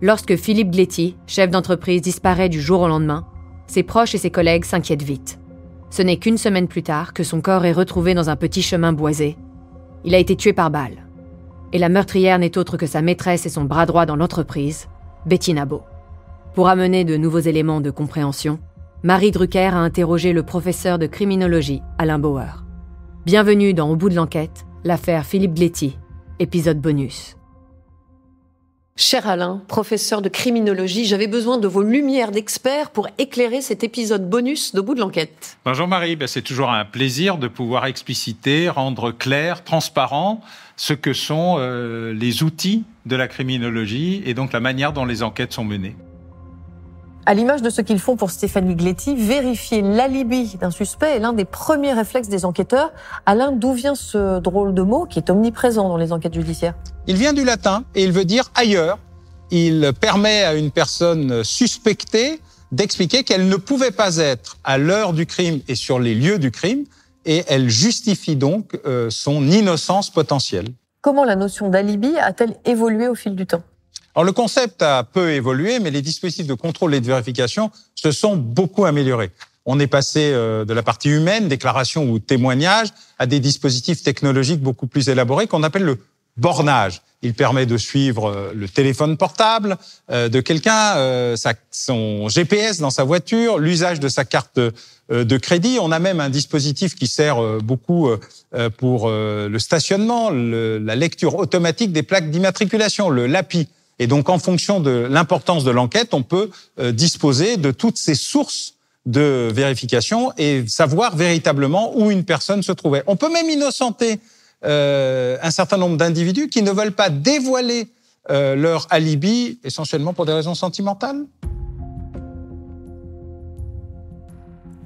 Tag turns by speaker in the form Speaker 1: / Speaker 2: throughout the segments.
Speaker 1: Lorsque Philippe Gléty, chef d'entreprise, disparaît du jour au lendemain, ses proches et ses collègues s'inquiètent vite. Ce n'est qu'une semaine plus tard que son corps est retrouvé dans un petit chemin boisé. Il a été tué par balle. Et la meurtrière n'est autre que sa maîtresse et son bras droit dans l'entreprise, Betty Nabo. Pour amener de nouveaux éléments de compréhension, Marie Drucker a interrogé le professeur de criminologie, Alain Bauer. Bienvenue dans Au bout de l'enquête, l'affaire Philippe Gléty, épisode bonus.
Speaker 2: Cher Alain, professeur de criminologie, j'avais besoin de vos lumières d'experts pour éclairer cet épisode bonus d'Au bout de l'enquête.
Speaker 3: Bonjour Marie, c'est toujours un plaisir de pouvoir expliciter, rendre clair, transparent ce que sont les outils de la criminologie et donc la manière dont les enquêtes sont menées.
Speaker 2: À l'image de ce qu'ils font pour Stéphanie Gléty, vérifier l'alibi d'un suspect est l'un des premiers réflexes des enquêteurs. Alain, d'où vient ce drôle de mot qui est omniprésent dans les enquêtes judiciaires ?
Speaker 4: Il vient du latin et il veut dire ailleurs. Il permet à une personne suspectée d'expliquer qu'elle ne pouvait pas être à l'heure du crime et sur les lieux du crime, et elle justifie donc son innocence potentielle.
Speaker 2: Comment la notion d'alibi a-t-elle évolué au fil du temps ?
Speaker 4: Alors, le concept a peu évolué, mais les dispositifs de contrôle et de vérification se sont beaucoup améliorés. On est passé de la partie humaine, déclaration ou témoignage, à des dispositifs technologiques beaucoup plus élaborés qu'on appelle le bornage. Il permet de suivre le téléphone portable de quelqu'un, son GPS dans sa voiture, l'usage de sa carte de crédit. On a même un dispositif qui sert beaucoup pour le stationnement, la lecture automatique des plaques d'immatriculation, le LAPI. Et donc, en fonction de l'importance de l'enquête, on peut disposer de toutes ces sources de vérification et savoir véritablement où une personne se trouvait. On peut même innocenter un certain nombre d'individus qui ne veulent pas dévoiler leur alibi, essentiellement pour des raisons sentimentales.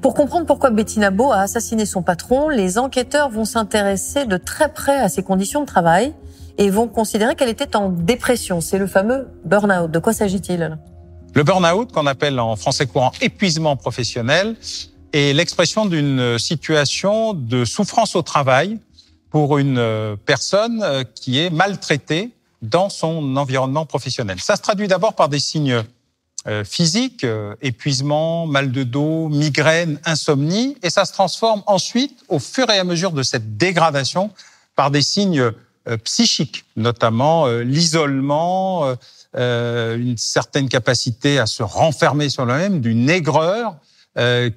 Speaker 2: Pour comprendre pourquoi Betty Nabo a assassiné son patron, les enquêteurs vont s'intéresser de très près à ses conditions de travail et vont considérer qu'elle était en dépression. C'est le fameux burn-out. De quoi s'agit-il ?
Speaker 4: Le burn-out, qu'on appelle en français courant épuisement professionnel, est l'expression d'une situation de souffrance au travail pour une personne qui est maltraitée dans son environnement professionnel. Ça se traduit d'abord par des signes physiques, épuisement, mal de dos, migraine, insomnie, et ça se transforme ensuite, au fur et à mesure de cette dégradation, par des signes psychiques, notamment l'isolement, une certaine capacité à se renfermer sur lui-même, d'une aigreur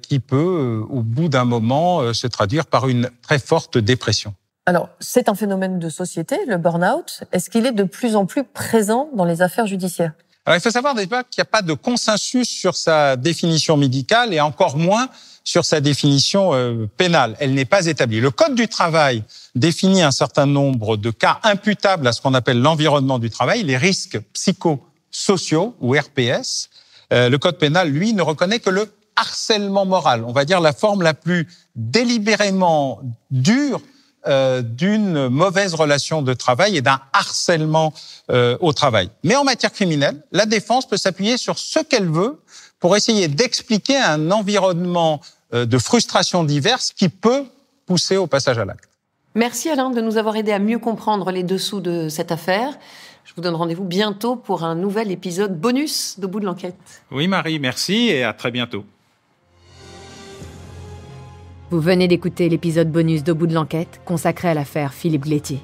Speaker 4: qui peut, au bout d'un moment, se traduire par une très forte dépression.
Speaker 2: Alors, c'est un phénomène de société, le burn-out. Est-ce qu'il est de plus en plus présent dans les affaires judiciaires ?
Speaker 4: Alors, il faut savoir déjà qu'il n'y a pas de consensus sur sa définition médicale et encore moins sur sa définition pénale. Elle n'est pas établie. Le Code du travail définit un certain nombre de cas imputables à ce qu'on appelle l'environnement du travail, les risques psychosociaux ou RPS. Le Code pénal, lui, ne reconnaît que le harcèlement moral. On va dire la forme la plus délibérément dure d'une mauvaise relation de travail et d'un harcèlement au travail. Mais en matière criminelle, la défense peut s'appuyer sur ce qu'elle veut pour essayer d'expliquer un environnement de frustration diverses qui peut pousser au passage à l'acte.
Speaker 2: Merci Alain de nous avoir aidé à mieux comprendre les dessous de cette affaire. Je vous donne rendez-vous bientôt pour un nouvel épisode bonus d'Au bout de l'enquête.
Speaker 3: Oui Marie, merci et à très bientôt.
Speaker 1: Vous venez d'écouter l'épisode bonus d'Au bout de l'enquête consacré à l'affaire Philippe Gléty.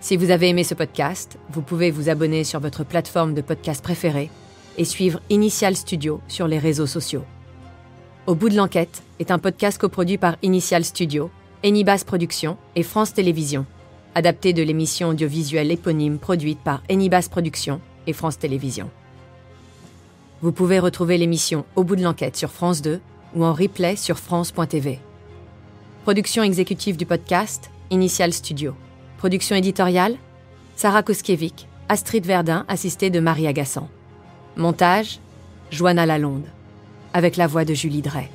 Speaker 1: Si vous avez aimé ce podcast, vous pouvez vous abonner sur votre plateforme de podcast préférée et suivre Initial Studio sur les réseaux sociaux. Au bout de l'enquête est un podcast coproduit par Initial Studio, Enibas Productions et France Télévisions, adapté de l'émission audiovisuelle éponyme produite par Enibas Productions et France Télévisions. Vous pouvez retrouver l'émission Au bout de l'enquête sur France 2 ou en replay sur France.tv. Production exécutive du podcast, Initial Studio. Production éditoriale, Sarah Koskiewicz, Astrid Verdun, assistée de Marie Agassan. Montage, Joanna Lalonde, avec la voix de Julie Drey.